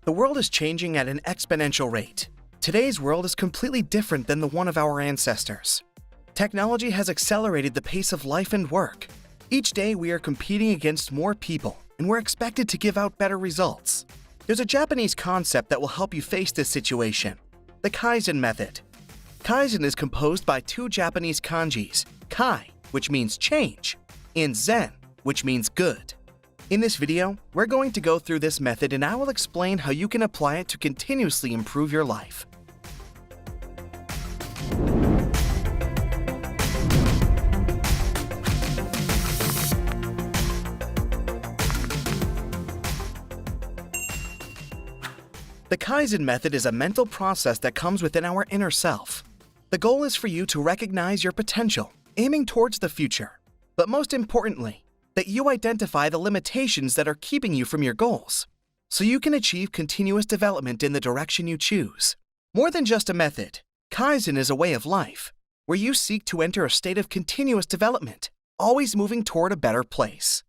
The world is changing at an exponential rate. Today's world is completely different than the one of our ancestors. Technology has accelerated the pace of life and work. Each day we are competing against more people, and we're expected to give out better results. There's a Japanese concept that will help you face this situation: the Kaizen method. Kaizen is composed by two Japanese kanjis, Kai, which means change, and Zen, which means good. In this video, we're going to go through this method and I will explain how you can apply it to continuously improve your life. The Kaizen method is a mental process that comes within our inner self. The goal is for you to recognize your potential, aiming towards the future. But most importantly, that you identify the limitations that are keeping you from your goals, so you can achieve continuous development in the direction you choose. More than just a method, Kaizen is a way of life, where you seek to enter a state of continuous development, always moving toward a better place.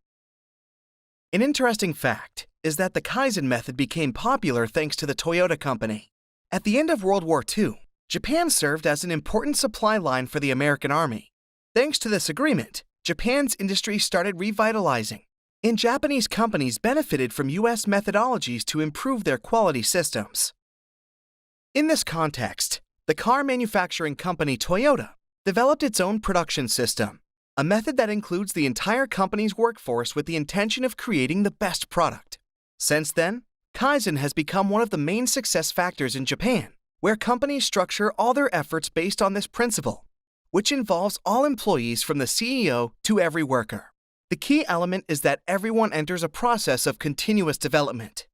An interesting fact is that the Kaizen method became popular thanks to the Toyota Company. At the end of World War II, Japan served as an important supply line for the American Army. Thanks to this agreement, Japan's industry started revitalizing, and Japanese companies benefited from U.S. methodologies to improve their quality systems. In this context, the car manufacturing company Toyota developed its own production system, a method that includes the entire company's workforce with the intention of creating the best product. Since then, Kaizen has become one of the main success factors in Japan, where companies structure all their efforts based on this principle, which involves all employees from the CEO to every worker. The key element is that everyone enters a process of continuous development.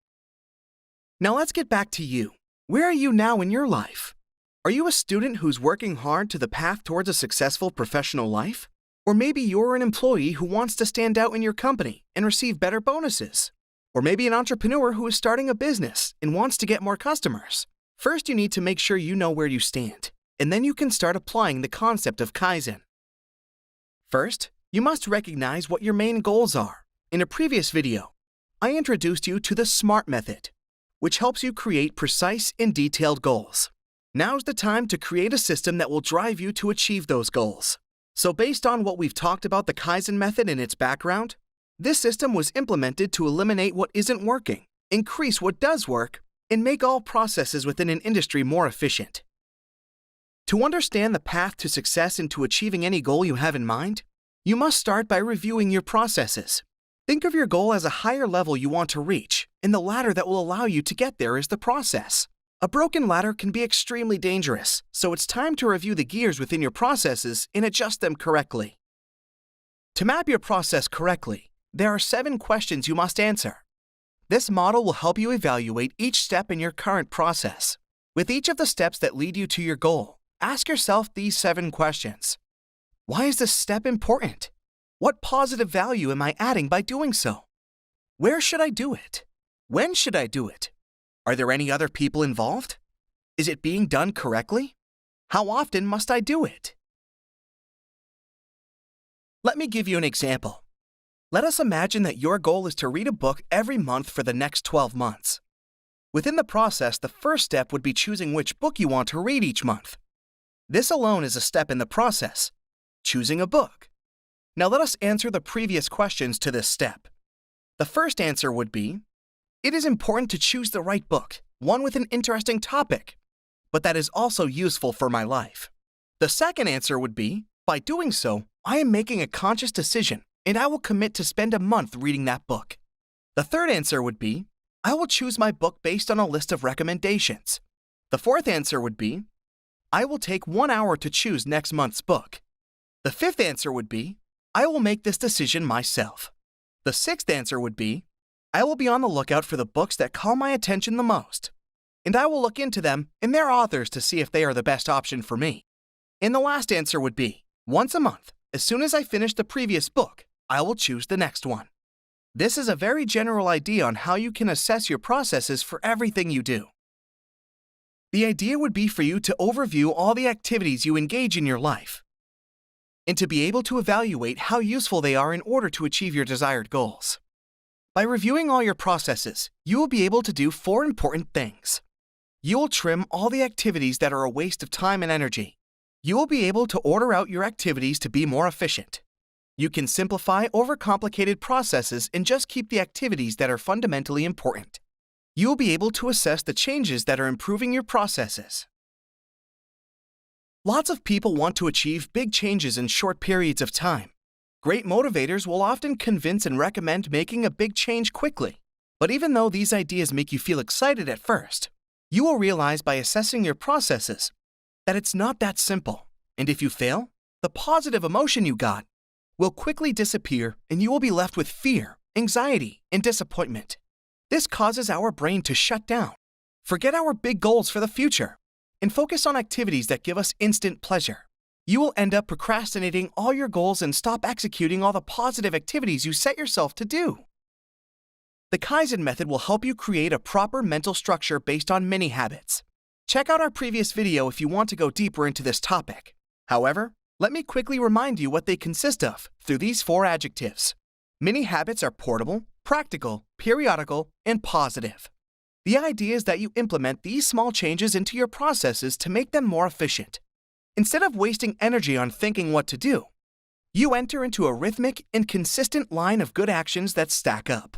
Now let's get back to you. Where are you now in your life? Are you a student who's working hard to the path towards a successful professional life? Or maybe you're an employee who wants to stand out in your company and receive better bonuses. Or maybe an entrepreneur who is starting a business and wants to get more customers. First, you need to make sure you know where you stand, and then you can start applying the concept of Kaizen. First, you must recognize what your main goals are. In a previous video, I introduced you to the SMART method, which helps you create precise and detailed goals. Now's the time to create a system that will drive you to achieve those goals. So based on what we've talked about the Kaizen method and its background, this system was implemented to eliminate what isn't working, increase what does work, and make all processes within an industry more efficient. To understand the path to success and to achieving any goal you have in mind, you must start by reviewing your processes. Think of your goal as a higher level you want to reach, and the ladder that will allow you to get there is the process. A broken ladder can be extremely dangerous, so it's time to review the gears within your processes and adjust them correctly. To map your process correctly, there are 7 questions you must answer. This model will help you evaluate each step in your current process. With each of the steps that lead you to your goal, ask yourself these 7 questions. Why is this step important? What positive value am I adding by doing so? Where should I do it? When should I do it? Are there any other people involved? Is it being done correctly? How often must I do it? Let me give you an example. Let us imagine that your goal is to read a book every month for the next 12 months. Within the process, the first step would be choosing which book you want to read each month. This alone is a step in the process, choosing a book. Now let us answer the previous questions to this step. The first answer would be, it is important to choose the right book, one with an interesting topic, but that is also useful for my life. The second answer would be, by doing so, I am making a conscious decision, and I will commit to spend a month reading that book. The third answer would be, I will choose my book based on a list of recommendations. The fourth answer would be, I will take 1 hour to choose next month's book. The fifth answer would be, I will make this decision myself. The sixth answer would be, I will be on the lookout for the books that call my attention the most, and I will look into them and their authors to see if they are the best option for me. And the last answer would be, once a month, as soon as I finish the previous book, I will choose the next one. This is a very general idea on how you can assess your processes for everything you do. The idea would be for you to overview all the activities you engage in your life, and to be able to evaluate how useful they are in order to achieve your desired goals. By reviewing all your processes, you will be able to do 4 important things. You will trim all the activities that are a waste of time and energy. You will be able to order out your activities to be more efficient. You can simplify overcomplicated processes and just keep the activities that are fundamentally important. You will be able to assess the changes that are improving your processes. Lots of people want to achieve big changes in short periods of time. Great motivators will often convince and recommend making a big change quickly. But even though these ideas make you feel excited at first, you will realize by assessing your processes that it's not that simple. And if you fail, the positive emotion you got will quickly disappear and you will be left with fear, anxiety, and disappointment. This causes our brain to shut down, forget our big goals for the future, and focus on activities that give us instant pleasure. You will end up procrastinating all your goals and stop executing all the positive activities you set yourself to do. The Kaizen method will help you create a proper mental structure based on mini habits. Check out our previous video if you want to go deeper into this topic. However, let me quickly remind you what they consist of through these 4 adjectives. Mini habits are portable, practical, periodical, and positive. The idea is that you implement these small changes into your processes to make them more efficient. Instead of wasting energy on thinking what to do, you enter into a rhythmic and consistent line of good actions that stack up.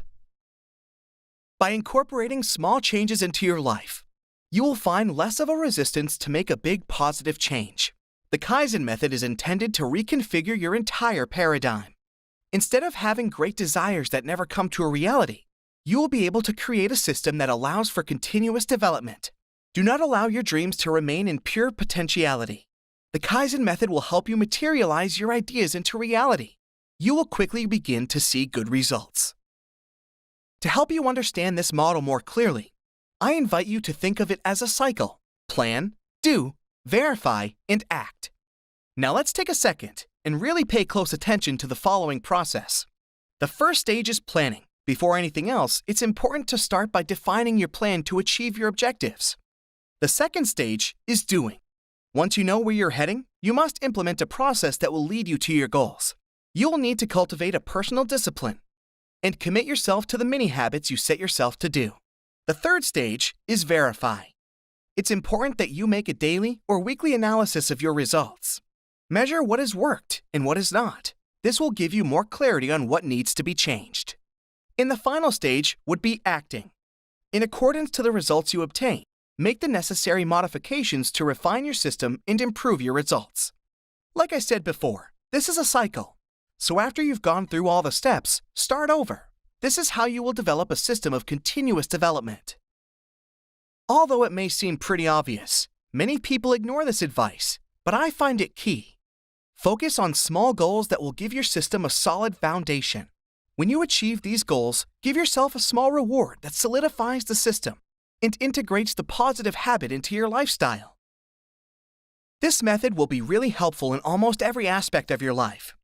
By incorporating small changes into your life, you will find less of a resistance to make a big positive change. The Kaizen method is intended to reconfigure your entire paradigm. Instead of having great desires that never come to a reality, you will be able to create a system that allows for continuous development. Do not allow your dreams to remain in pure potentiality. The Kaizen method will help you materialize your ideas into reality. You will quickly begin to see good results. To help you understand this model more clearly, I invite you to think of it as a cycle: plan, do, verify, and act. Now let's take a second and really pay close attention to the following process. The first stage is planning. Before anything else, it's important to start by defining your plan to achieve your objectives. The second stage is doing. Once you know where you're heading, you must implement a process that will lead you to your goals. You will need to cultivate a personal discipline and commit yourself to the mini habits you set yourself to do. The third stage is verify. It's important that you make a daily or weekly analysis of your results. Measure what has worked and what has not. This will give you more clarity on what needs to be changed. In the final stage would be acting. In accordance to the results you obtain, make the necessary modifications to refine your system and improve your results. Like I said before, this is a cycle. So after you've gone through all the steps, start over. This is how you will develop a system of continuous development. Although it may seem pretty obvious, many people ignore this advice, but I find it key. Focus on small goals that will give your system a solid foundation. When you achieve these goals, give yourself a small reward that solidifies the system and integrates the positive habit into your lifestyle. This method will be really helpful in almost every aspect of your life.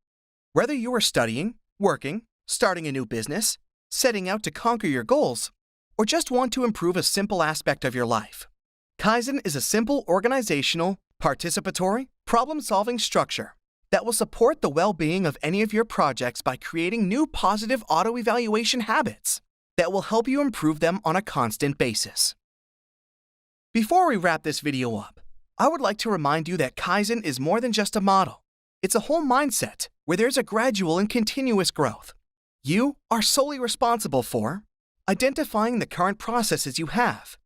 Whether you are studying, working, starting a new business, setting out to conquer your goals, or just want to improve a simple aspect of your life, Kaizen is a simple organizational, participatory, problem-solving structure that will support the well-being of any of your projects by creating new positive auto-evaluation habits that will help you improve them on a constant basis. Before we wrap this video up, I would like to remind you that Kaizen is more than just a model. It's a whole mindset where there's a gradual and continuous growth. You are solely responsible for identifying the current processes you have,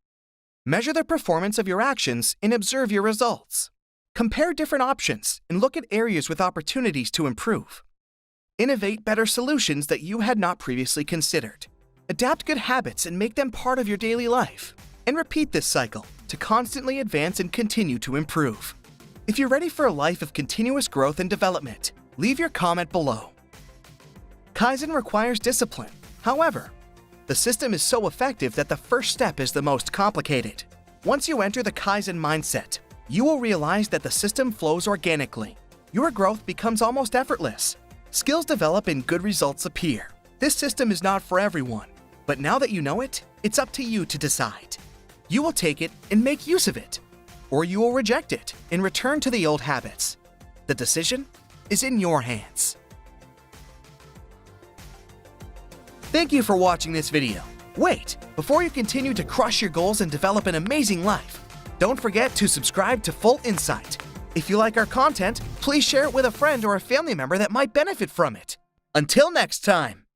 measure the performance of your actions, and observe your results. Compare different options and look at areas with opportunities to improve. Innovate better solutions that you had not previously considered. Adapt good habits and make them part of your daily life. And repeat this cycle to constantly advance and continue to improve. If you're ready for a life of continuous growth and development, leave your comment below. Kaizen requires discipline. However, the system is so effective that the first step is the most complicated. Once you enter the Kaizen mindset, you will realize that the system flows organically. Your growth becomes almost effortless. Skills develop and good results appear. This system is not for everyone, but now that you know it, it's up to you to decide. You will take it and make use of it, or you will reject it and return to the old habits. The decision is in your hands. Thank you for watching this video. Wait, before you continue to crush your goals and develop an amazing life, don't forget to subscribe to Full Insight. If you like our content, please share it with a friend or a family member that might benefit from it. Until next time.